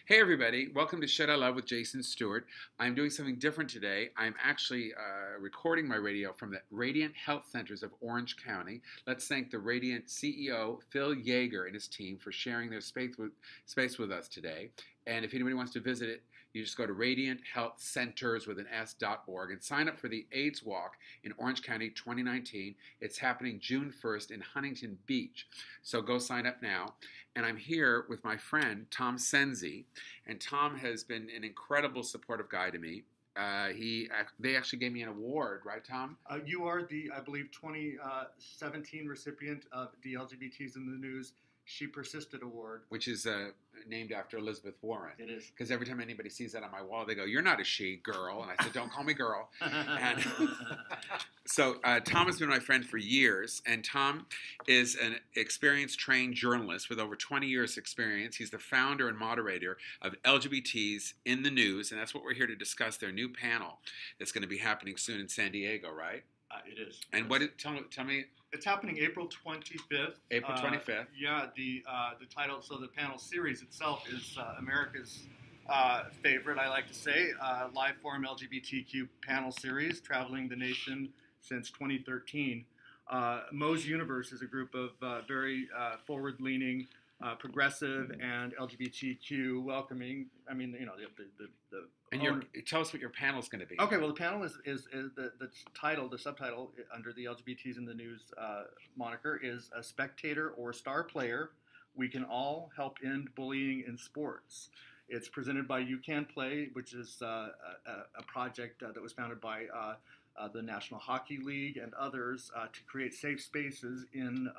Hey everybody, welcome to Shed I Love with Jason Stewart. I'm doing something different today. I'm actually recording my radio from the Radiant Health Centers of Orange County. Let's thank the Radiant CEO, Phil Yeager, and his team for sharing their space with us today. And if anybody wants to visit it, you just go to radianthealthcenters.org and sign up for the AIDS Walk in Orange County 2019. It's happening June 1st in Huntington Beach. So go sign up now. And I'm here with my friend, Thom Senzee. And Thom has been an incredible supportive guy to me. They actually gave me an award, right, Thom? You are the, I believe, 2017 recipient of the LGBTs in the News She Persisted Award. Which is named after Elizabeth Warren. It is. Because every time anybody sees that on my wall, they go, "You're not a she, girl." And I said, "Don't call me girl." And so Thom has been my friend for years. And Thom is an experienced, trained journalist with over 20 years' experience. He's the founder and moderator of LGBTs in the News. And that's what we're here to discuss, their new panel that's going to be happening soon in San Diego, right? It is. And tell me. It's happening April 25th. April 25th. Yeah, the title, so the panel series itself is America's favorite, I like to say, live forum LGBTQ panel series, traveling the nation since 2013. Mo's Universe is a group of very forward-leaning, progressive, and LGBTQ welcoming. I mean, you know, the And tell us what your panel is going to be. Okay, well, the panel is the title, the subtitle under the LGBTs in the News moniker is a spectator or star player. We can all help end bullying in sports. It's presented by You Can Play, which is a project that was founded by the National Hockey League and others to create safe spaces in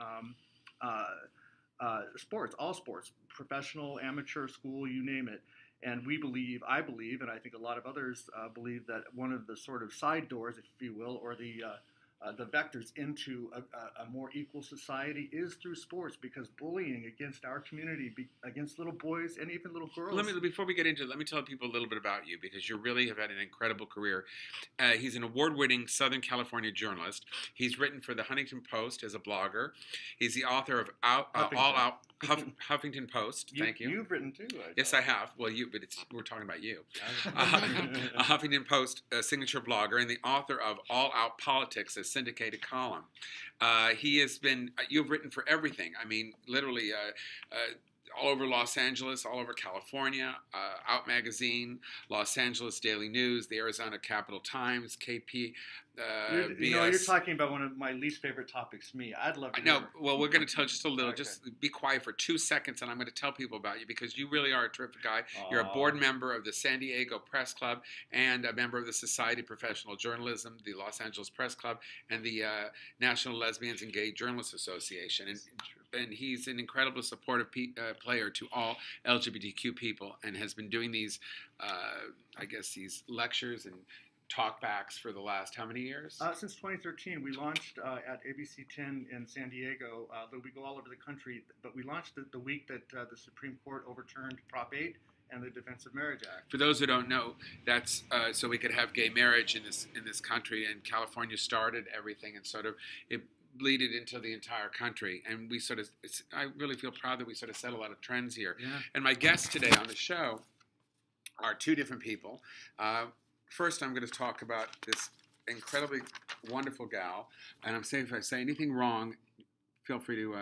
sports, all sports, professional, amateur, school, you name it. And I believe, and I think a lot of others believe that one of the sort of side doors, if you will, or the vectors into a more equal society is through sports, because bullying against our community, against little boys and even little girls. Before we get into it, let me tell people a little bit about you, because you really have had an incredible career. He's an award-winning Southern California journalist. He's written for the Huntington Post as a blogger. He's the author of Huffington Post. Thank you. You've written too. Yes, I have. Well, we're talking about you. A Huffington Post signature blogger and the author of All Out Politics, a syndicated column. You've written for everything. I mean, literally all over Los Angeles, all over California, Out Magazine, Los Angeles Daily News, the Arizona Capital Times, KP. You're talking about one of my least favorite topics. I'd love to hear. No, well, we're going to tell just a little. Okay. Just be quiet for 2 seconds, and I'm going to tell people about you, because you really are a terrific guy. You're a board member of the San Diego Press Club and a member of the Society of Professional Journalism, the Los Angeles Press Club, and the National Lesbians and Gay Journalists Association. And he's an incredibly supportive player to all LGBTQ people, and has been doing these, these lectures and talkbacks for the last how many years? Since 2013. We launched at ABC 10 in San Diego. Though we go all over the country, but we launched the week that the Supreme Court overturned Prop 8 and the Defense of Marriage Act. For those who don't know, that's so we could have gay marriage in this country, and California started everything, and sort of it bleeded into the entire country. And we I really feel proud that we sort of set a lot of trends here. Yeah. And my guests today on the show are two different people. First, I'm going to talk about this incredibly wonderful gal, and I'm saying if I say anything wrong, feel free to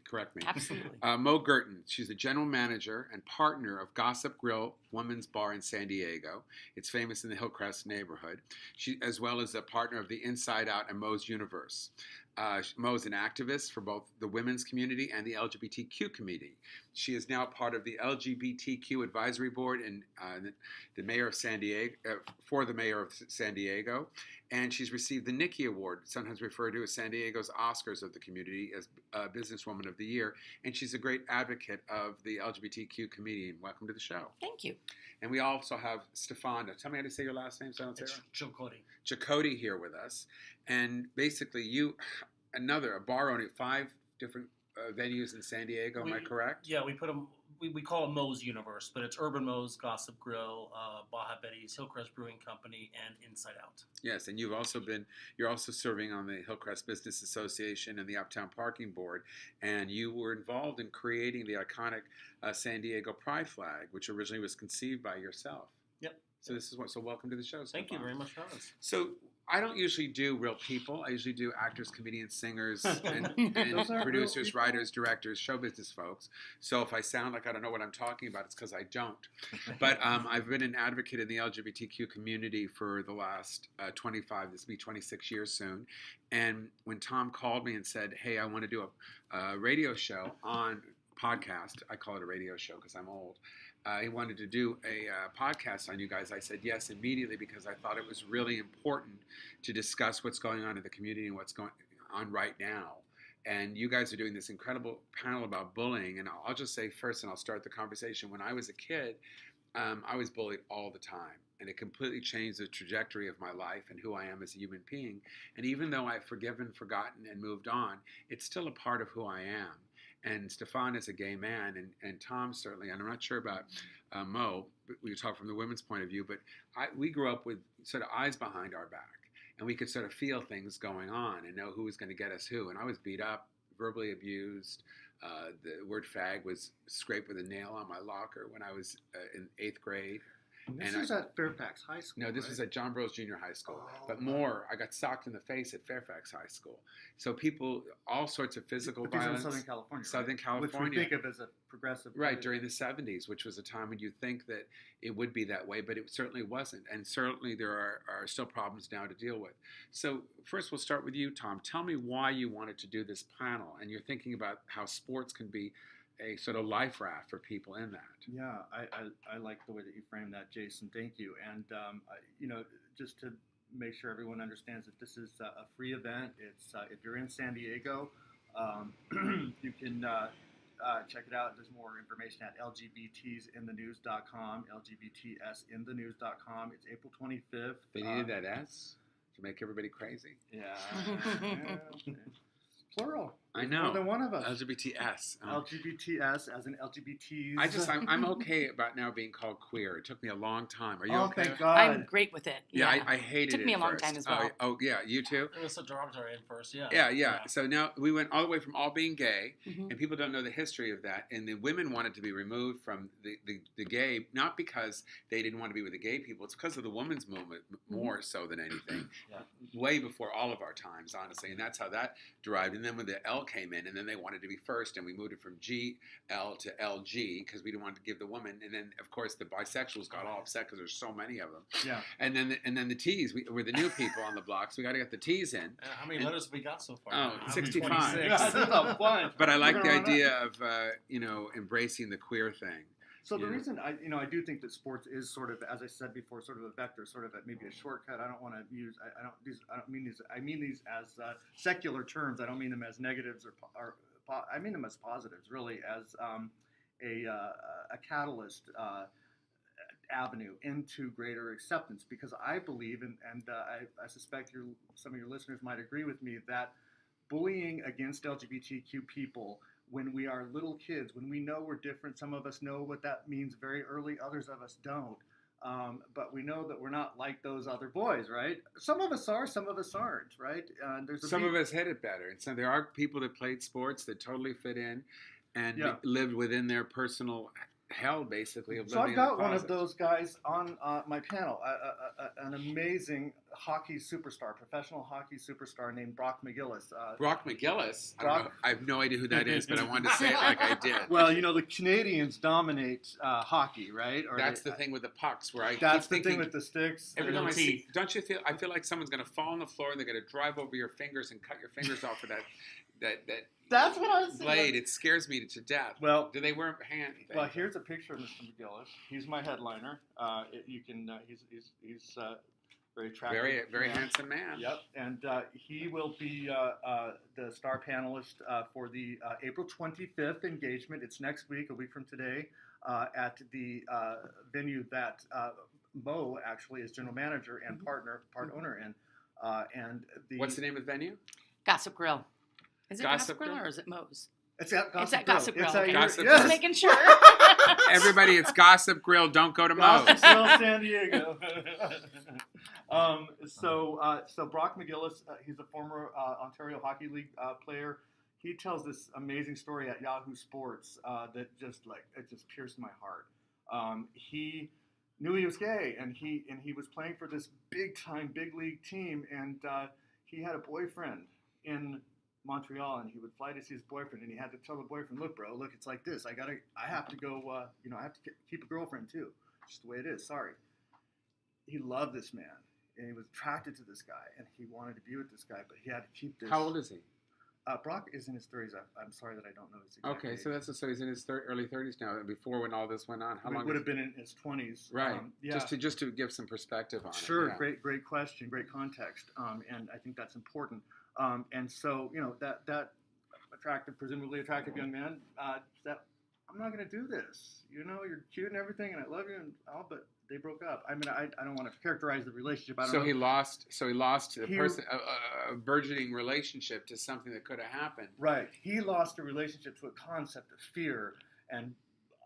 correct me. Absolutely. Mo Gurton. She's the general manager and partner of Gossip Grill Women's Bar in San Diego. It's famous in the Hillcrest neighborhood. She, as well as a partner of the Inside Out and Mo's Universe. Mo is an activist for both the women's community and the LGBTQ community. She is now part of the LGBTQ advisory board and the mayor of San Diego, for the mayor of San Diego, and she's received the Nikki Award, sometimes referred to as San Diego's Oscars of the community, as Businesswoman of the Year, and she's a great advocate of the LGBTQ community. And welcome to the show. Thank you. And we also have Stefan. Tell me how to say your last name so I don't say it wrong. Chakoti here with us. And basically a bar owner, 5 different venues in San Diego, am I correct? Yeah, we put them we call it Mo's Universe, but it's Urban Mo's, Gossip Grill, Baja Betty's, Hillcrest Brewing Company, and Inside Out. Yes, and you're also serving on the Hillcrest Business Association and the Uptown Parking Board, and you were involved in creating the iconic San Diego Pride flag, which originally was conceived by yourself. Yep. So so welcome to the show. Thank you very much for having us. So I don't usually do real people. I usually do actors, comedians, singers, and producers, writers, directors, show business folks. So if I sound like I don't know what I'm talking about, it's because I don't. But I've been an advocate in the LGBTQ community for the last 25, this will be 26 years soon. And when Thom called me and said, hey, I want to do a radio show on podcast, I call it a radio show because I'm old. He wanted to do a podcast on you guys. I said yes immediately because I thought it was really important to discuss what's going on in the community and what's going on right now. And you guys are doing this incredible panel about bullying. And I'll just say first, and I'll start the conversation. When I was a kid, I was bullied all the time. And it completely changed the trajectory of my life and who I am as a human being. And even though I've forgiven, forgotten, and moved on, it's still a part of who I am. And Stefan is a gay man, and Thom certainly, and I'm not sure about Mo, but we talk from the women's point of view, but we grew up with sort of eyes behind our back, and we could sort of feel things going on and know who was going to get us who. And I was beat up, verbally abused. The word fag was scraped with a nail on my locker when I was in 8th grade. And this was at Fairfax High School. No, this was at John Burroughs Junior High School. But more, I got socked in the face at Fairfax High School. So people, all sorts of physical violence. In Southern California. Southern California. Which we think of as a progressive. Right, during the 70s, which was a time when you think that it would be that way, but it certainly wasn't. And certainly there are still problems now to deal with. So first we'll start with you, Thom. Tell me why you wanted to do this panel. And you're thinking about how sports can be a sort of life raft for people in that. Yeah, I like the way that you framed that, Jason. Thank you. And just to make sure everyone understands that this is a free event. It's if you're in San Diego, you can check it out. There's more information at lgbtsinthenews.com, lgbtsinthenews.com. It's April 25th. They needed that S to make everybody crazy. Yeah. Plural. I know. More than one of us. LGBTs. LGBTs as in LGBTs. I'm okay about now being called queer. It took me a long time. Are you okay? Thank God. I'm great with it. Yeah, I hated it. It took me a long time as well. Oh, yeah, you too? It was so derogatory at first, yeah. Yeah. So now we went all the way from all being gay, and people don't know the history of that, and the women wanted to be removed from the gay, not because they didn't want to be with the gay people, it's because of the women's movement more so than anything. Way before all of our times, honestly, and that's how that derived. And then when the L came in, and then they wanted to be first, and we moved it from GL to LG because we didn't want to give the woman. And then, of course, the bisexuals got all upset because there's so many of them. Yeah. And then the T's. We're the new people on the block, so we got to get the T's in. How many letters have we got so far? Oh, 65. That's a bunch. But I like the idea of embracing the queer thing. So the reason I do think that sports is sort of, as I said before, sort of a vector, sort of maybe a shortcut. I don't want to use. I mean these as secular terms. I don't mean them as negatives or I mean them as positives, really, as a catalyst avenue into greater acceptance. Because I believe, and I suspect some of your listeners might agree with me, that bullying against LGBTQ people, when we are little kids, when we know we're different, some of us know what that means very early, others of us don't. But we know that we're not like those other boys, right? Some of us are, some of us aren't, right? Some of us hit it better. And so there are people that played sports that totally fit in and lived within their personal hell, basically, of living in the closet. So I've got one of those guys on my panel, an amazing hockey superstar, professional hockey superstar named Brock McGillis. Brock McGillis? I have no idea who that is, but I wanted to say it like I did. Well, the Canadians dominate hockey, right? That's the thing with the pucks, where that's the thing with the sticks. Every time I see, don't you feel? I feel like someone's going to fall on the floor and they're going to drive over your fingers and cut your fingers off with that. That's what I was saying. Blade. It scares me to death. Well, do they wear hand? Well, here's a picture of Mr. McGillis. He's my headliner. You can. He's very attractive. Very handsome man. Yep. And he will be the star panelist for the April 25th engagement. It's next week, a week from today, at the venue that Mo actually is general manager and part owner in. What's the name of the venue? Gossip Grill. Is it Gossip Grill or is it Mo's? It's at It's Gossip at Gossip Grill. Grill. Okay. Gossip Just Grill. making sure. Everybody, it's Gossip Grill. Don't go to Moe's. Gossip Grill, San Diego. So Brock McGillis, he's a former Ontario Hockey League player. He tells this amazing story at Yahoo Sports that it just pierced my heart. He knew he was gay, and he was playing for this big league team, and he had a boyfriend in Montreal, and he would fly to see his boyfriend, and he had to tell the boyfriend, look, it's like this. I have to go. I have to keep a girlfriend too. Just the way it is. Sorry. He loved this man, and he was attracted to this guy, and he wanted to be with this guy, but he had to keep this. How old is he? Brock is in his 30s. I'm sorry that I don't know his exact Okay, age. so he's in his early 30s now. And before, when all this went on, how long would have been in his 20s. Right. Yeah. Just to give some perspective on it. Sure. Yeah. Great question. Great context. And I think that's important. And so that presumably attractive young man that I'm not going to do this. You're cute and everything, and I love you and all, but they broke up. I mean, I don't want to characterize the relationship. I don't know. He lost a burgeoning relationship to something that could have happened. Right. He lost a relationship to a concept of fear, and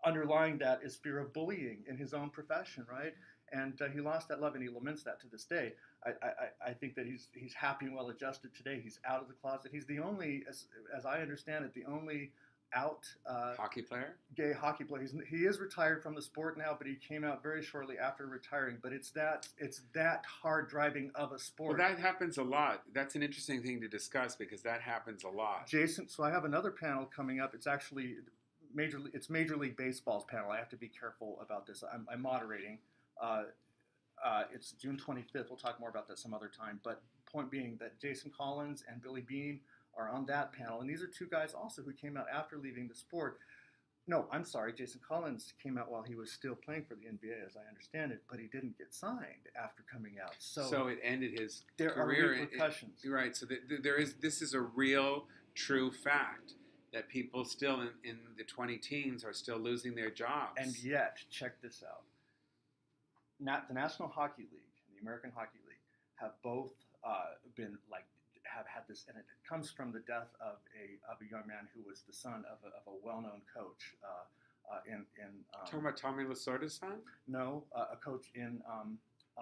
underlying that is fear of bullying in his own profession, right? And he lost that love, and he laments that to this day. I think that he's happy and well adjusted today. He's out of the closet. He's the only, as I understand it, the only out hockey player, gay hockey player. He is retired from the sport now, but he came out very shortly after retiring. But it's that hard driving of a sport. Well, that happens a lot. That's an interesting thing to discuss because that happens a lot. Jason, so I have another panel coming up. It's actually Major League Baseball's panel. I have to be careful about this. I'm moderating. It's June 25th. We'll talk more about that some other time. But point being that Jason Collins and Billy Bean are on that panel. And these are two guys also who came out after leaving the sport. No, I'm sorry. Jason Collins came out while he was still playing for the NBA, as I understand it, but he didn't get signed after coming out. So it ended his there career. Are repercussions. Right. So this is a real, true fact that people still in the 20 teens are still losing their jobs. And yet, check this out. The National Hockey League and the American Hockey League have both have had this, and it comes from the death of a young man who was the son of a well-known coach talking about Tommy Lasorda's son? No, a coach in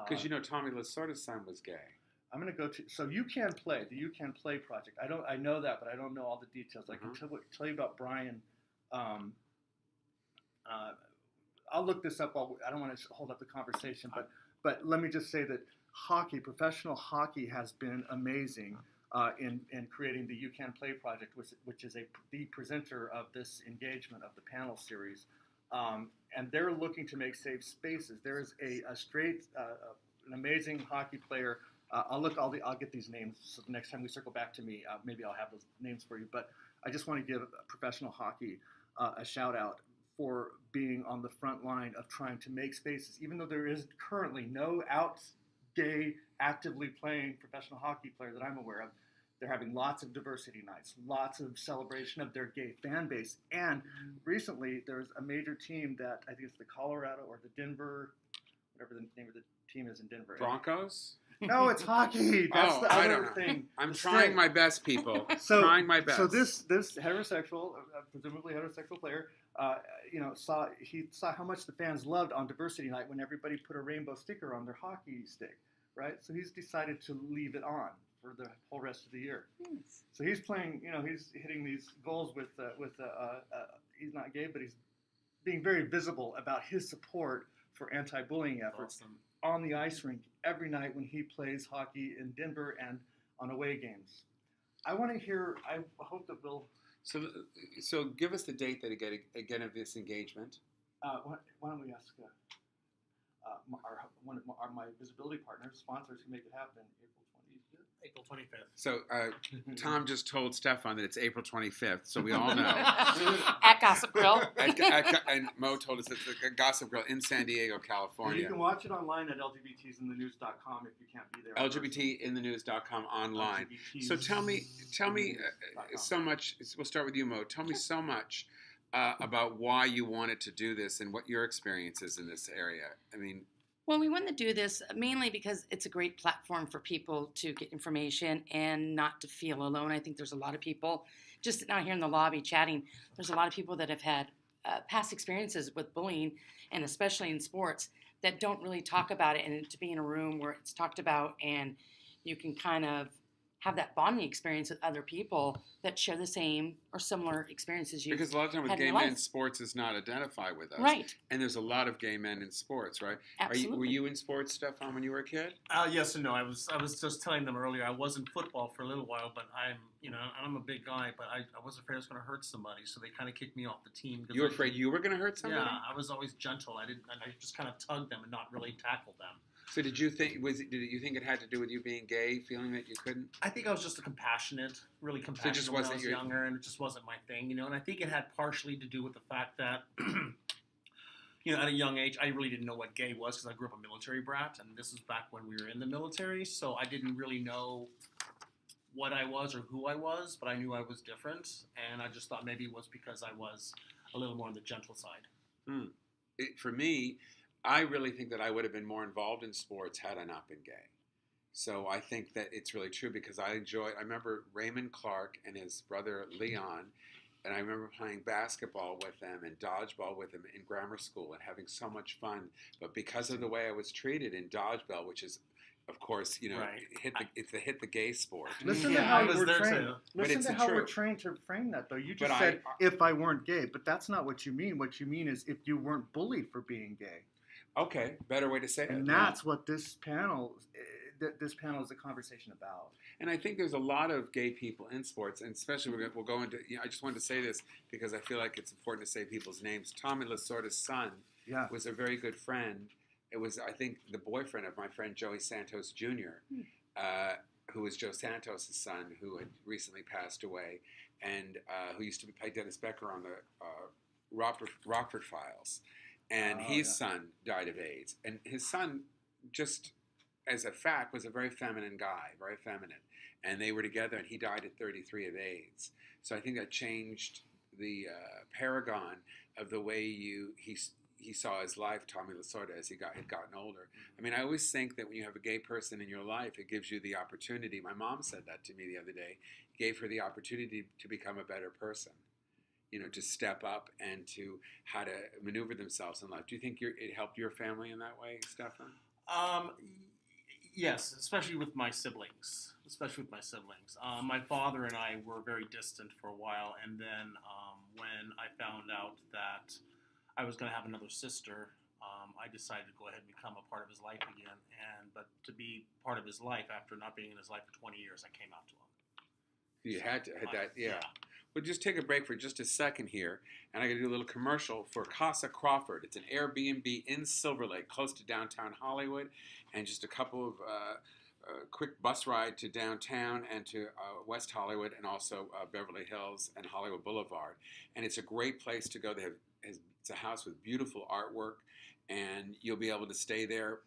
because Tommy Lasorda's son was gay. I'm going to go to You Can Play, the You Can Play project. I know that, but I don't know all the details. I can tell you about Brian. I'll look this up. I don't want to hold up the conversation, but let me just say that professional hockey, has been amazing in creating the You Can Play project, which is the presenter of this engagement of the panel series, and they're looking to make safe spaces. There is an amazing hockey player. I'll get these names. So the next time we circle back to me, maybe I'll have those names for you. But I just want to give professional hockey a shout out for being on the front line of trying to make spaces, even though there is currently no gay actively playing professional hockey player that I'm aware of. They're having lots of diversity nights, lots of celebration of their gay fan base. And recently there's a major team that I think it's the Colorado or the Denver, whatever the name of the team is in Denver. Broncos? No, it's hockey. That's the other thing. I'm trying my best, people. So, trying my best. So this heterosexual, presumably heterosexual player, saw how much the fans loved on diversity night when everybody put a rainbow sticker on their hockey stick, right? So he's decided to leave it on for the whole rest of the year. Nice. So he's playing, he's hitting these goals with he's not gay, but he's being very visible about his support for anti-bullying efforts on the ice rink every night when he plays hockey in Denver and on away games. I hope that we'll... So give us the date that again of this engagement. Why don't we ask my visibility partners, sponsors who make it happen, April 25th. So Thom just told Stefan that it's April 25th, so we all know. At Gossip Grill. And Mo told us it's a Gossip Grill in San Diego, California. You can watch it online at lgbtsinthenews.com if you can't be there. LGBTinthenews.com online. So tell me so much. We'll start with you, Mo. Tell me so much about why you wanted to do this and what your experience is in this area. I mean, Well, we want to do this mainly because it's a great platform for people to get information and not to feel alone. I think there's a lot of people just sitting out here in the lobby chatting, there's a lot of people that have had past experiences with bullying, and especially in sports, that don't really talk about it. And to be in a room where it's talked about and you can kind of have that bonding experience with other people that share the same or similar experiences you Because a lot of time with had in gay your men, life. sports is not identify with us. Right. And there's a lot of gay men in sports, right? Absolutely. Were you in sports, Stefan, when you were a kid? Yes and no. I was just telling them earlier. I was in football for a little while, but I'm a big guy, but I was afraid I was going to hurt somebody, so they kind of kicked me off the team. You were afraid you were going to hurt somebody? Yeah, I was always gentle. I just kind of tugged them and not really tackled them. So did you think it had to do with you being gay, feeling that you couldn't? I think I was just really compassionate when I was younger, and it just wasn't my thing, And I think it had partially to do with the fact that, at a young age, I really didn't know what gay was because I grew up a military brat, and this was back when we were in the military, so I didn't really know what I was or who I was, but I knew I was different, and I just thought maybe it was because I was a little more on the gentle side. For me, I really think that I would have been more involved in sports had I not been gay. So I think that it's really true because I remember Raymond Clark and his brother Leon, and I remember playing basketball with them and dodgeball with them in grammar school and having so much fun. But because of the way I was treated in dodgeball, which is, of course, Right. it's the hit the gay sport. Listen Yeah, to how I was we're there trained. too. But Listen it's to the how we're truth. trained to frame that, though. You But just said, if I weren't gay, but that's not what you mean. What you mean is if you weren't bullied for being gay. Okay, better way to say it. And that's what this panel is a conversation about. And I think there's a lot of gay people in sports, and especially we'll go into. I just wanted to say this because I feel like it's important to say people's names. Tommy Lasorda's son was a very good friend. It was, I think, the boyfriend of my friend Joey Santos Jr., who was Joe Santos' son, who had recently passed away, and who used to play Dennis Becker on the Rockford Files. And his son died of AIDS. And his son, just as a fact, was a very feminine guy, very feminine. And they were together, and he died at 33 of AIDS. So I think that changed the paragon of the way he saw his life, Tommy Lasorda, as he had gotten older. I mean, I always think that when you have a gay person in your life, it gives you the opportunity. My mom said that to me the other day. It gave her the opportunity to become a better person. To step up and to how to maneuver themselves in life. Do you think it helped your family in that way, Stefan? Yes, especially with my siblings. My father and I were very distant for a while, and then when I found out that I was going to have another sister, I decided to go ahead and become a part of his life again. But to be part of his life after not being in his life for 20 years, I came out to him. You had that, yeah. We'll just take a break for just a second here, and I'm going to do a little commercial for Casa Crawford. It's an Airbnb in Silver Lake, close to downtown Hollywood, and just a couple of quick bus ride to downtown and to West Hollywood, and also Beverly Hills and Hollywood Boulevard. And it's a great place to go. It's a house with beautiful artwork, and you'll be able to stay there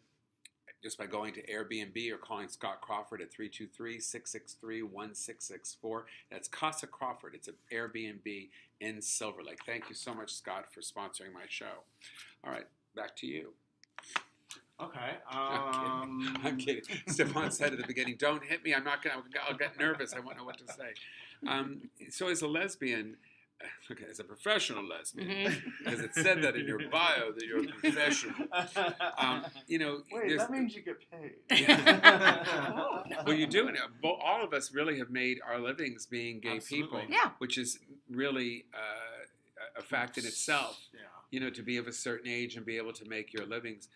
just by going to Airbnb or calling Scott Crawford at 323-663-1664. That's Casa Crawford. It's an Airbnb in Silver Lake. Thank you so much, Scott, for sponsoring my show. All right, back to you. Okay. I'm kidding. Stefan said at the beginning, "Don't hit me. I'll get nervous. I won't know what to say." So as a lesbian, as a professional lesbian, because it said that in your bio that you're a professional. Wait, that means you get paid. Well, you're doing it. All of us really have made our livings being gay Absolutely. people, Yeah. which is really a fact in itself. Yeah. To be of a certain age and be able to make your livings.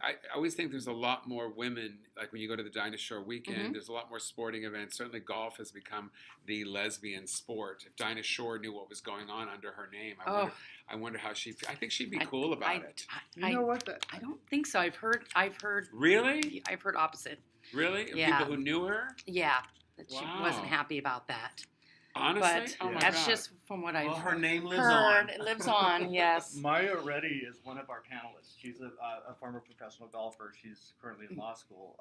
I always think there's a lot more women, like when you go to the Dinah weekend, there's a lot more sporting events. Certainly golf has become the lesbian sport. If Dinah Shore knew what was going on under her name, I wonder how I think she'd be cool about it. You know what? I don't think so. I've heard. Really? I've heard opposite. Really? Yeah. People who knew her? Yeah, that she Wow. wasn't happy about that. Honestly? But Oh my that's God. just from what I've Her name lives heard. on. It lives on, yes. Maya Reddy is one of our panelists. She's a former professional golfer. She's currently in law school.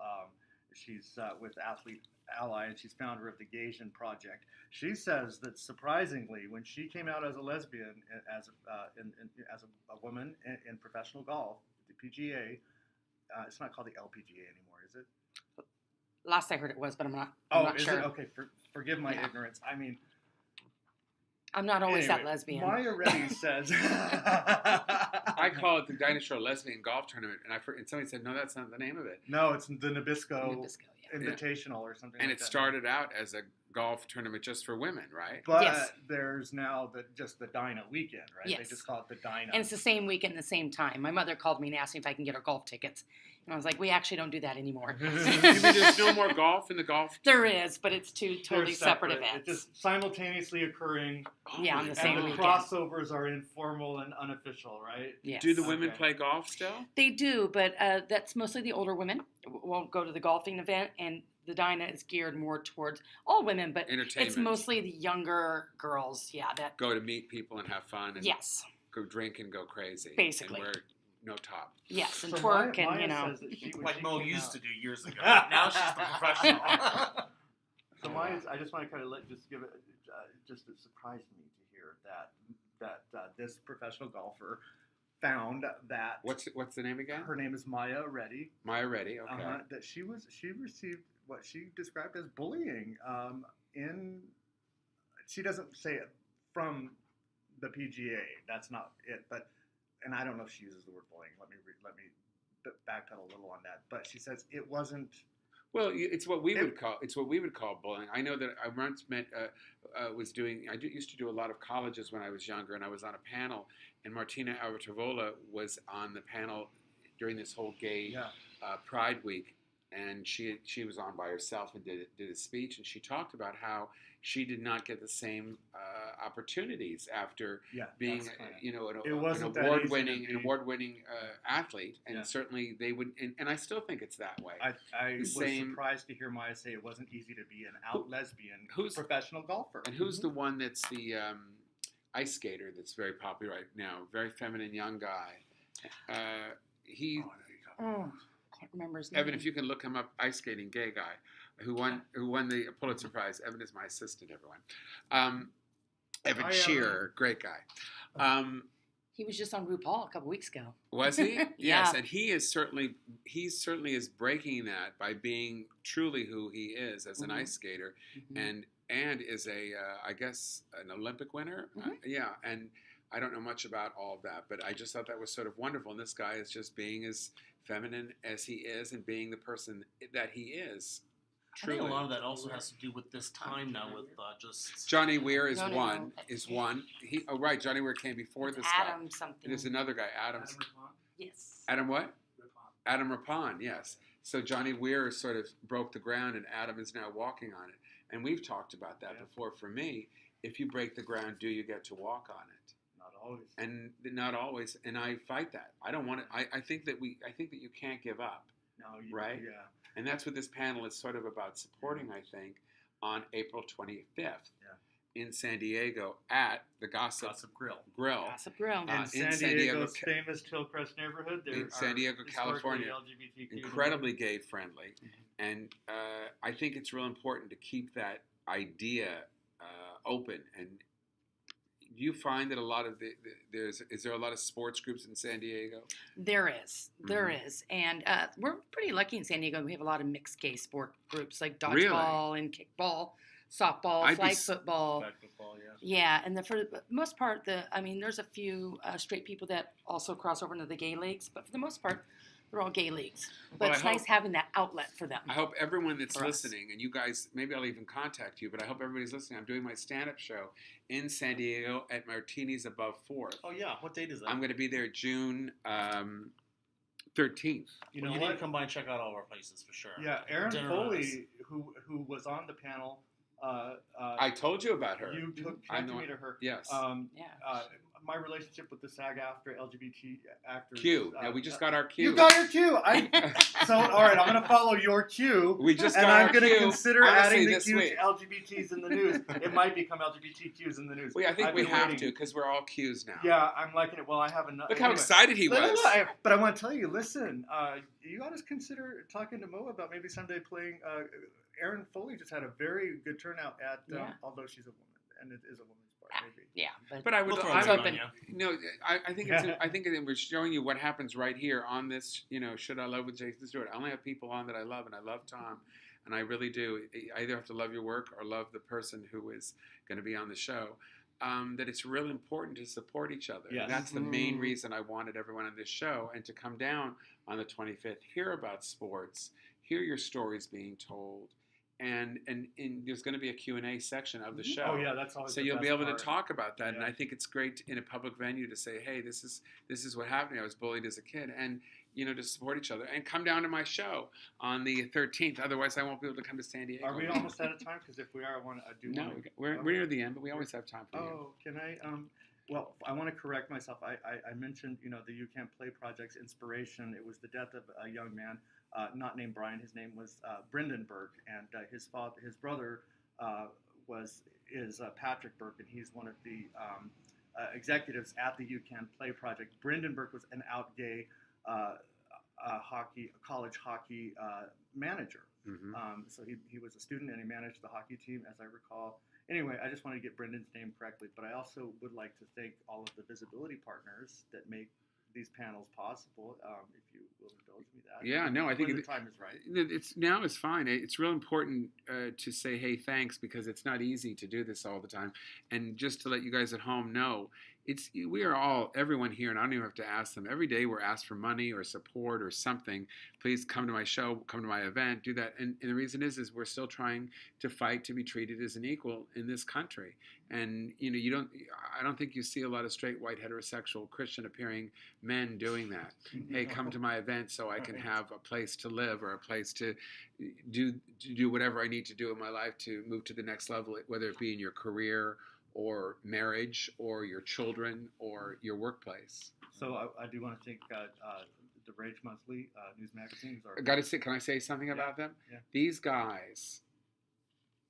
She's with Athlete Ally, and she's founder of the Gaysian Project. She says that surprisingly, when she came out as a lesbian, as a woman in professional golf, the PGA, it's not called the LPGA anymore, is it? Last I heard it was, but I'm not Is sure. it? Okay, forgive my ignorance. I mean, I'm not always that Anyway, lesbian. Maya Reddy says. I call it the Dinosaur Lesbian Golf Tournament, and somebody said, no, that's not the name of it. No, it's the Nabisco, Nabisco, yeah. Invitational or something And like that. it started out as a golf tournament just for women, right? But Yes. there's now just the Dinah weekend, right? Yes. They just call it the Dinah. And it's the same weekend, the same time. My mother called me and asked me if I can get her golf tickets. And I was like, we actually don't do that anymore. You mean there's no more golf in the golf? There is, but it's two They're totally separate It's events. just simultaneously occurring. Yeah, on the same And the weekend. crossovers are informal and unofficial, right? Yes. Do the women Okay. play golf still? They do, but that's mostly the older women won't go to the golfing event, and the Dinah is geared more towards all women, but Entertainment. it's mostly the younger girls, yeah, that, Go to meet people and have fun and yes, go drink and go crazy. Basically. And wear no top. yes, and So twerk, Maya and, you know. says that when Like she Mo came used out- to do years ago. Now she's the professional. So I just want to kind of just give it. Just it surprised me to hear that this professional golfer found that What's the name again? her name is Maya Reddy. Maya Reddy. Okay. That she received what she described as bullying. She doesn't say it from the PGA. That's not it. But and I don't know if she uses the word bullying. Let me backpedal a little on that. But she says it wasn't. Well, it's what we would call bullying. I know that I once used to do a lot of colleges when I was younger, and I was on a panel, and Martina Albertovola was on the panel during this whole gay Pride Week, and she was on by herself and did a speech, and she talked about how she did not get the same opportunities after being an award-winning athlete, and certainly they would, and I still think it's that way. I was surprised to hear Maya say it wasn't easy to be an out lesbian professional golfer. And who's the one that's the ice skater that's very popular right now? Very feminine young guy. I can't remember his name. Evan, if you can look him up, ice skating gay guy who won the Pulitzer Prize. Evan is my assistant, everyone. Evan Shearer, great guy. He was just on RuPaul a couple weeks ago. Was he? Yeah. Yes, and he certainly is breaking that by being truly who he is as an ice skater, and is I guess an Olympic winner. And I don't know much about all of that, but I just thought that was sort of wonderful. And this guy is just being as feminine as he is and being the person that he is. Truly. I think a lot of that also has to do with this time now with just... Johnny Weir is No. one. Right, Johnny Weir came before this Adam guy. something. There's another guy, Adam. Yes. Adam what? Adam Rapon, yes. So Johnny Weir sort of broke the ground, and Adam is now walking on it. And we've talked about that before. For me, if you break the ground, do you get to walk on it? Not always. And not always. And I fight that. I don't want to. I think that you can't give up. No, right? Yeah. And that's what this panel is sort of about supporting. I think on April 25th. In San Diego at the Gossip Grill. Gossip Grill. In San Diego's famous Hillcrest neighborhood. In San Diego, California. LGBTQ incredibly gay friendly. And I think it's real important to keep that idea open. And do you find that a lot of is there a lot of sports groups in San Diego? There is. And we're pretty lucky in San Diego. We have a lot of mixed gay sport groups like dodgeball and kickball. Softball, flag football. Yeah, and for the most part, there's a few straight people that also cross over into the gay leagues, but for the most part, they're all gay leagues. But it's nice having that outlet for them. I hope everyone that's listening, and you guys, maybe I'll even contact you, but I hope everybody's listening. I'm doing my stand-up show in San Diego at Martini's Above 4th. Oh, yeah. What date is that? I'm going to be there June 13th. You need to come by and check out all of our places for sure. Yeah, Erin Foley, who was on the panel. I told you about her. You connected me to her. Yes. My relationship with the SAG-AFTRA LGBT actors. Q. Now we just got our Q. You got your Q. So all right, I'm going to follow your Q. We just got our Q. And I'm going to consider adding the Q week. to LGBTs in the news. It might become LGBTQs in the news. I think we have to because we're all Qs now. Yeah, I'm liking it. Well, I have another. Look how excited he was. But I want to tell you, listen, you got to consider talking to Mo about maybe someday playing. Erin Foley just had a very good turnout at, although she's a woman, and it is a woman's part, maybe. Yeah, but I would. I think Yeah. I think we're showing you what happens right here on this. Should I Love with Jason Stewart? I only have people on that I love, and I love Thom, and I really do. I either have to love your work or love the person who is going to be on the show. that it's really important to support each other. Yes. That's the main reason I wanted everyone on this show, and to come down on the 25th, hear about sports, hear your stories being told, and there's going to be a Q&A section of the show. Oh yeah, that's always so the you'll best be able part. to talk about that, and Yeah. I think it's great in a public venue to say, hey, this is what happened. I was bullied as a kid, and to support each other, and come down to my show on the 13th. Otherwise, I won't be able to come to San Diego. Are we almost out of time? Because if we are, I do. No, we're near the end, but we always have time for you. Oh, can I? Well, I want to correct myself. I mentioned, the You Can't Play Project's inspiration. It was the death of a young man, not named Brian. His name was Brendan Burke, and his brother is Patrick Burke, and he's one of the executives at the You Can Play Project. Brendan Burke was an out gay college hockey manager. Mm-hmm. So he was a student and he managed the hockey team, as I recall. Anyway, I just wanted to get Brendan's name correctly, but I also would like to thank all of the visibility partners that make these panels possible. If you will indulge me that. Yeah, no, I think when the time is right. It's fine. It's real important to say, hey, thanks, because it's not easy to do this all the time. And just to let you guys at home know, everyone here, and I don't even have to ask them. Every day we're asked for money or support or something. Please come to my show, come to my event, do that. And the reason is we're still trying to fight to be treated as an equal in this country. And I don't think you see a lot of straight, white, heterosexual, Christian appearing men doing that. Hey, come to my event so I can have a place to live or a place to do whatever I need to do in my life to move to the next level, whether it be in your career or marriage or your children or your workplace. So I do want to thank the Rage Monthly news magazine. Can I say something about them? Yeah. These guys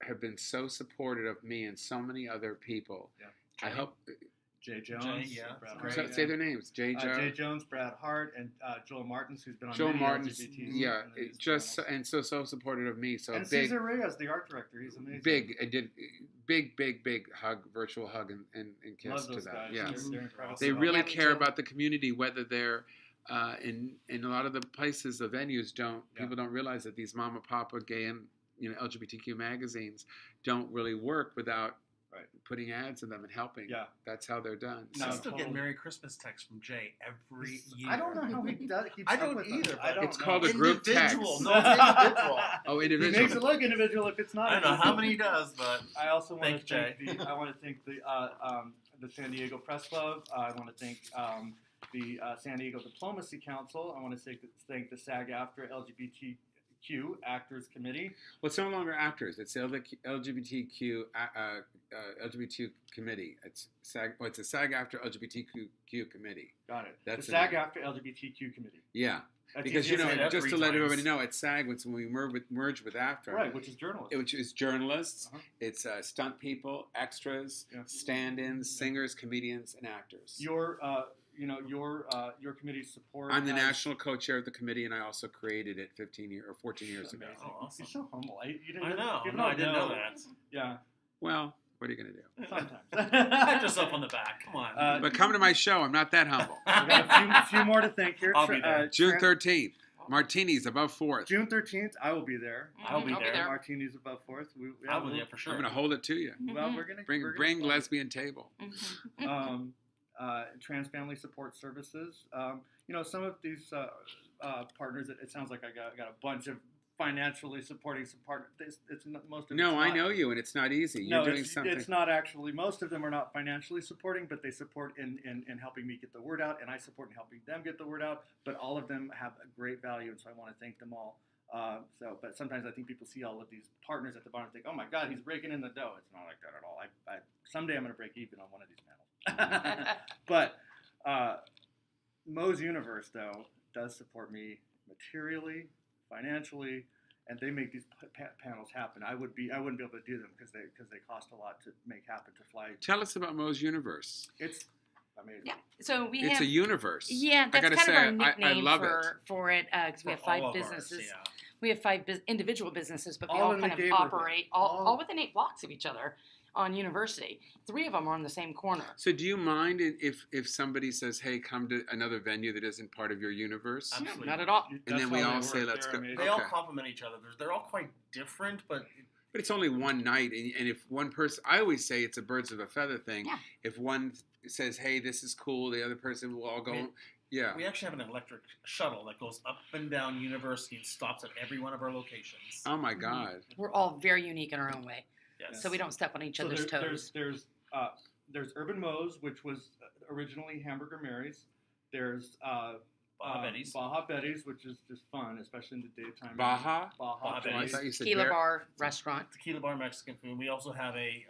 have been so supportive of me and so many other people. Yeah. I hope Jay Jones, Brad great. Hart, say their names. Jay Jones, Brad Hart, and Joel Martins, who's been on Joel many Martins, LGBTs yeah, in the news just panels. and so supportive of me. So and big, Cesar Reyes, the art director, he's amazing. Big hug, virtual hug and kiss Love to those that. guys. Yes, They're incredible. they really care about the community, whether they're in a lot of the places, the venues people don't realize that these mama, papa, gay and LGBTQ magazines don't really work without putting ads in them and helping. Yeah, that's how they're done. I still get Merry Christmas texts from Jay every year. I don't know how he does. I don't either. It's called a group text. No, it's individual. Oh, individual. He makes it look individual if it's not. I don't know how many he does, but I also want to Jay. thank the San Diego Press Club. I want to thank the San Diego Diplomacy Council. I want to thank the SAG-AFTRA LGBTQ Actors Committee. Well, it's no longer actors. It's the LGBTQ LGBTQ committee. It's a SAG-AFTRA LGBTQ committee. Got it. That's the SAG-AFTRA LGBTQ committee. Yeah. That's because just to let everybody know, at SAG, when we merge with AFTRA, right, which is journalists. Which is journalists. It's stunt people, extras, stand-ins, singers, comedians, and actors. Your committee support. I'm the national co-chair of the committee, and I also created it 14 years ago. Oh, awesome. You're so humble. I didn't know that. Yeah. Well, what are you going to do? Sometimes. Pat yourself on the back. Come on. But come to my show. I'm not that humble. We got a few more to thank here. I'll be there. June 13th. Martinis above 4th. June 13th, I will be there. I'll be there. Martinis above 4th. I'll be there for sure. I'm going to hold it to you. Well, we're going to bring lesbian table. Trans family support services. Some of these partners. It sounds like I got a bunch of financially supporting some partners. It's most of I know you, and it's not easy. You're doing something. It's not actually. Most of them are not financially supporting, but they support in helping me get the word out, and I support in helping them get the word out. But all of them have a great value, and so I want to thank them all. But sometimes I think people see all of these partners at the bottom and think, "Oh my God, he's breaking in the dough." It's not like that at all. Someday I'm going to break even on one of these panels. But Mo's Universe, though, does support me materially, financially, and they make these panels happen. I wouldn't be able to do them because they cost a lot to make happen, to fly. Tell us about Mo's Universe. It's amazing. Yeah, so it's a universe. Yeah, that's kind of our nickname for it because we have 5 businesses. Ours, yeah. We have 5 individual businesses, but we All all in kind the of neighborhood. operate all within 8 blocks of each other on University. 3 of them are on the same corner. So do you mind if somebody says, hey, come to another venue that isn't part of your universe? Absolutely. Not at all. And then we all say, let's go. They all complement each other. They're all quite different, but But it's only one night, and if one person, I always say it's a birds of a feather thing. Yeah. If one says, "Hey, this is cool," the other person will all go. Yeah. We actually have an electric shuttle that goes up and down University and stops at every one of our locations. Oh my God. We're all very unique in our own way. Yes. So we don't step on each other's toes. There's Urban Moe's, which was originally Hamburger Mary's. There's Baja Betty's, which is just fun, especially in the daytime. Baja Betty's. I thought you said Tequila bar restaurant. Tequila bar Mexican food. We also have a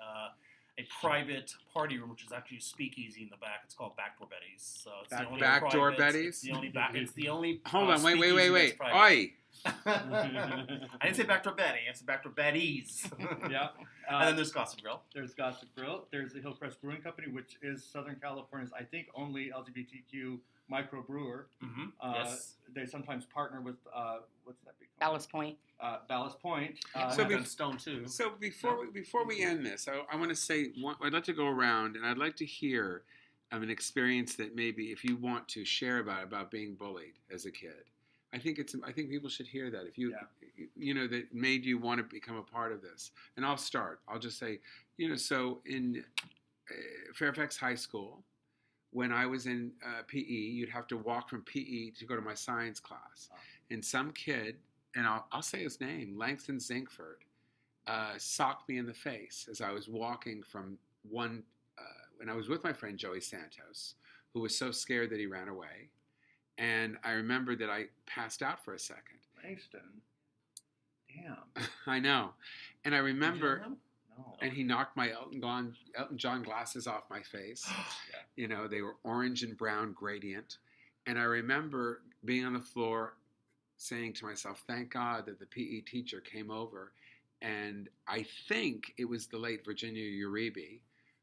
private party room, which is actually a speakeasy in the back. It's called Backdoor Betty's. So it's the only Backdoor private, Betty's. It's the only. Hold on, wait. Oi. Oi. I didn't say Backdoor Betty. I said Backdoor Betty's. Yeah. And then there's Gossip Grill. There's Gossip Grill. There's the Hillcrest Brewing Company, which is Southern California's, I think, only LGBTQ microbrewer. Mm-hmm. Yes. They sometimes partner with what's that big company? Ballast Point. Ballast Point. So and Stone too. So before we end this, I want to say I'd like to go around and I'd like to hear an experience that maybe if you want to share about being bullied as a kid. I think people should hear that. If you know, that made you want to become a part of this. And I'll start. I'll just say, so in Fairfax High School, when I was in PE, you'd have to walk from PE to go to my science class. And some kid, and I'll say his name, Langston Zinkford, socked me in the face as I was walking from when I was with my friend Joey Santos, who was so scared that he ran away. And I remember that I passed out for a second. Langston. Damn. I know. And I remember, No. and he knocked my Elton John glasses off my face. Yeah. They were orange and brown gradient. And I remember being on the floor saying to myself, thank God that the PE teacher came over. And I think it was the late Virginia Uribe,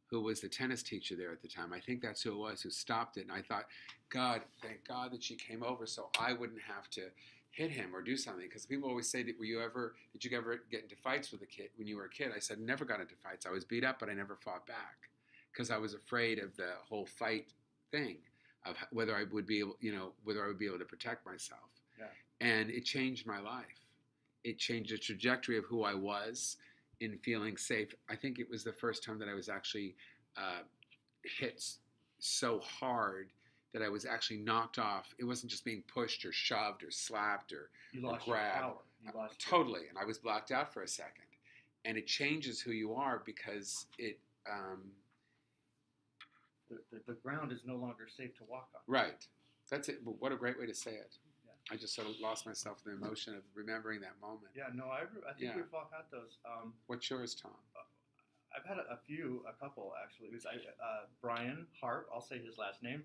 who was the tennis teacher there at the time. I think that's who it was who stopped it. And I thought, God, thank God that she came over so I wouldn't have to hit him or do something. Because people always say, did you ever get into fights with a kid when you were a kid? I said, never got into fights. I was beat up, but I never fought back because I was afraid of the whole fight thing, of whether I would be able, to protect myself. Yeah. And it changed my life. It changed the trajectory of who I was in feeling safe. I think it was the first time that I was actually hit so hard that I was actually knocked off. It wasn't just being pushed or shoved or slapped or grabbed. Your power. You lost totally. And I was blacked out for a second. And it changes who you are because it... The ground is no longer safe to walk on. Right. That's it. What a great way to say it. Yeah. I just sort of lost myself in the emotion of remembering that moment. Yeah, no, I think we've all had those. What's yours, Tom? I've had a couple actually. It was Brian Hart. I'll say his last name.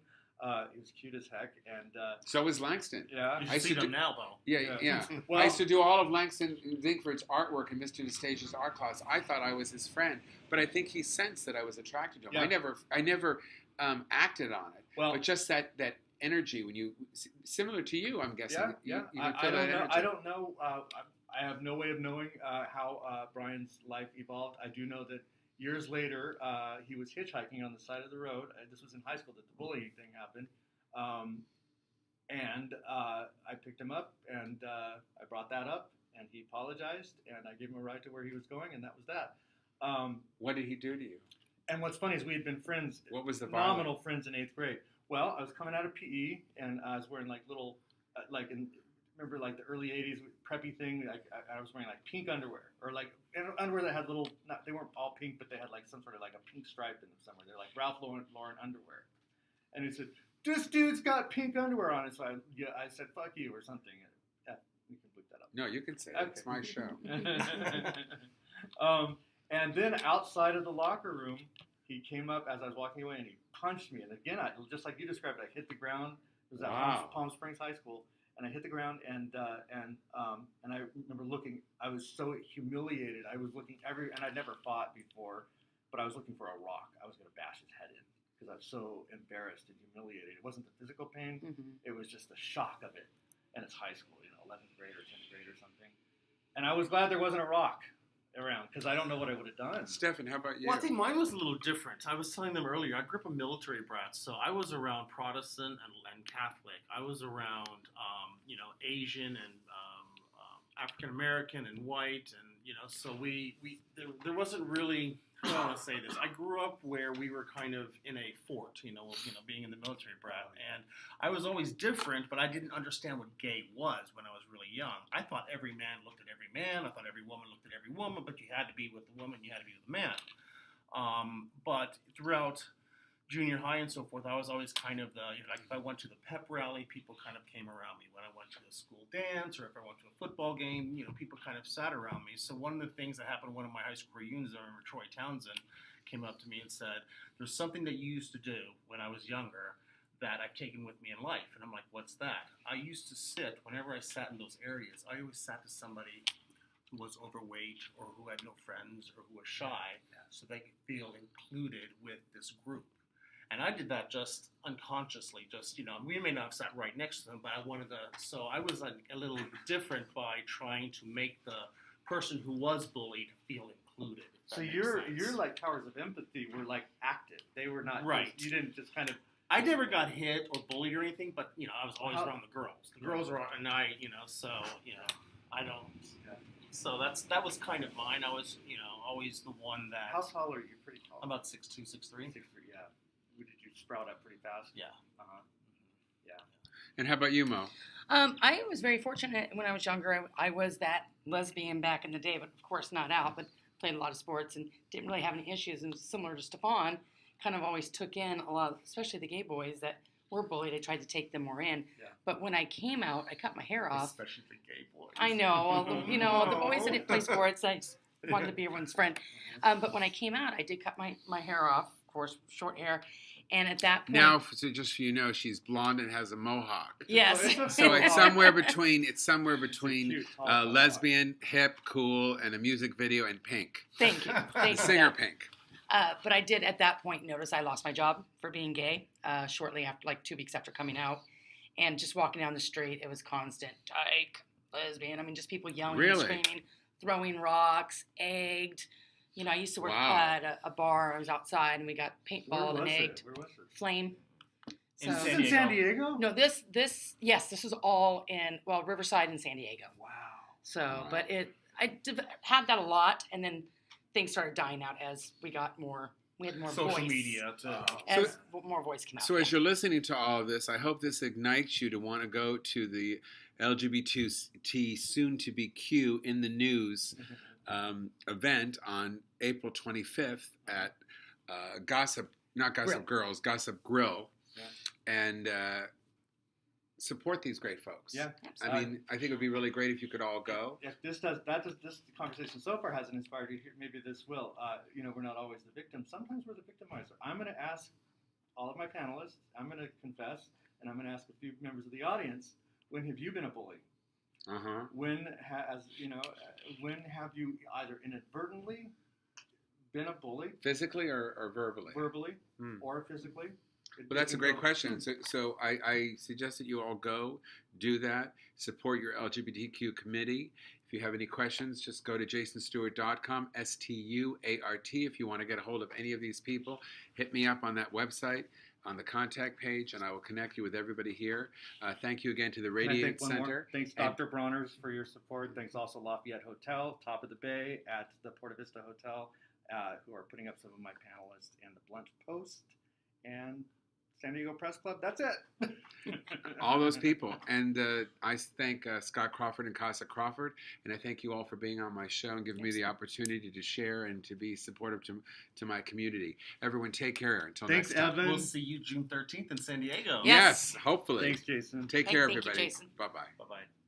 He was cute as heck, and so was Langston. Yeah, you should see them now, though. Yeah. Well, I used to do all of Langston Zinkford's artwork in Mr. Anastasia's art class. I thought I was his friend, but I think he sensed that I was attracted to him. Yeah. I never acted on it. Well, but just that energy when you similar to you, I'm guessing. Yeah. I don't know. I have no way of knowing how Brian's life evolved. I do know that years later, he was hitchhiking on the side of the road. This was in high school that the bullying thing happened. And I picked him up, and I brought that up, and he apologized, and I gave him a ride to where he was going, and that was that. What did he do to you? And what's funny is we had been friends, what was the phenomenal friends in 8th grade. Well, I was coming out of PE, and I was wearing like little, remember like the early 80s preppy thing, I was wearing like pink underwear, or like underwear that had little, they weren't all pink, but they had like some sort of like a pink stripe in them somewhere. They're like Ralph Lauren underwear. And he said, this dude's got pink underwear on it. So I said, fuck you or something. Yeah, we can bleep that up. No, you can say Okay. it. It's my show. And then outside of the locker room, he came up as I was walking away and he punched me. And again, just like you described, I hit the ground. It was at Palm Springs High School. And I hit the ground, and I remember looking. I was so humiliated. I was looking and I'd never fought before, but I was looking for a rock. I was going to bash his head in because I was so embarrassed and humiliated. It wasn't the physical pain; it was just the shock of it. And it's high school, 11th grade or 10th grade or something. And I was glad there wasn't a rock around because I don't know what I would have done. Stefan, how about you? Well, I think mine was a little different. I was telling them earlier, I grew up a military brat, so I was around Protestant and Catholic. I was around, Asian and African American and white, and so there wasn't really. How do I want to say this? I grew up where we were kind of in a fort, being in the military brat, and I was always different, but I didn't understand what gay was when I was really young. I thought every man looked at every man. I thought every woman looked at every woman, but you had to be with the woman, you had to be with the man. But throughout junior high and so forth, I was always kind of like if I went to the pep rally, people kind of came around me. When I went to the school dance or if I went to a football game, people kind of sat around me. So one of the things that happened in one of my high school reunions, I remember Troy Townsend came up to me and said, "There's something that you used to do when I was younger that I've taken with me in life." And I'm like, "What's that?" I used to sit, whenever I sat in those areas, I always sat to somebody who was overweight or who had no friends or who was shy so they could feel included with this group. And I did that just unconsciously, we may not have sat right next to them, but I wanted to, so I was a little different by trying to make the person who was bullied feel included. So your like towers of empathy were like active. They were not, right. You didn't just kind of. I never got hit or bullied or anything, but, I was always around the girls. The girls were, and I, so, I don't, so that was kind of mine. I was, always the one that. How tall are you? Pretty tall. I'm about 6'2", 6'3". 6'3", yeah. Did you sprout up pretty fast? Yeah. Yeah. And how about you, Mo? I was very fortunate when I was younger. I was that lesbian back in the day, but of course not out, but played a lot of sports and didn't really have any issues. And similar to Stefan, kind of always took in a lot, especially the gay boys that were bullied. I tried to take them more in. Yeah. But when I came out, I cut my hair off. Especially the gay boys. I know. The boys that didn't play sports, I just wanted to be everyone's friend. But when I came out, I did cut my hair off, of course, short hair. And at that point, now, so just so you know, she's blonde and has a mohawk. Yes. So it's somewhere between lesbian, hip, cool, and a music video and Pink. Thank you. Thank you. Singer Pink. But I did at that point notice I lost my job for being gay shortly after, like 2 weeks after coming out, and just walking down the street, it was constant dyke, lesbian. I mean, just people yelling and screaming, throwing rocks, egged. I used to work at a bar. I was outside, and we got paintball and egged. Where was it? Flame. So, in San Diego? No, this was all in, Riverside and San Diego. Wow. So, but I had that a lot, and then things started dying out as we had more social voice. Media too. As more voice came out. So as you're listening to all of this, I hope this ignites you to want to go to the LGBT soon to be Q in the news event on April 25th at Gossip Grill, and support these great folks. Yeah, I mean, I think it would be really great if you could all go. If this conversation so far hasn't inspired you, maybe this will. We're not always the victim. Sometimes we're the victimizer. I'm going to ask all of my panelists. I'm going to confess, and I'm going to ask a few members of the audience. When have you been a bully? When have you either inadvertently been a bully, physically or verbally? Verbally or physically. Well, that's a great question. So I suggest that you all go, do that, support your LGBTQ committee. If you have any questions, just go to jasonstuart.com, STUART. If you want to get a hold of any of these people, hit me up on that website, on the contact page, and I will connect you with everybody here. Thank you again to the Radiate Center. Thanks, Dr. Bronner's, for your support. Thanks also Lafayette Hotel, top of the bay at the Porta Vista Hotel, who are putting up some of my panelists, and the Blunt Post, and San Diego Press Club. That's it. All those people. And I thank Scott Crawford and Casa Crawford, and I thank you all for being on my show and giving me the opportunity to share and to be supportive to my community. Everyone, take care. Until next time. Evan. We'll see you June 13th in San Diego. Yes, hopefully. Thanks, Jason. Take care, Thank everybody. you, Jason. Bye-bye. Bye-bye.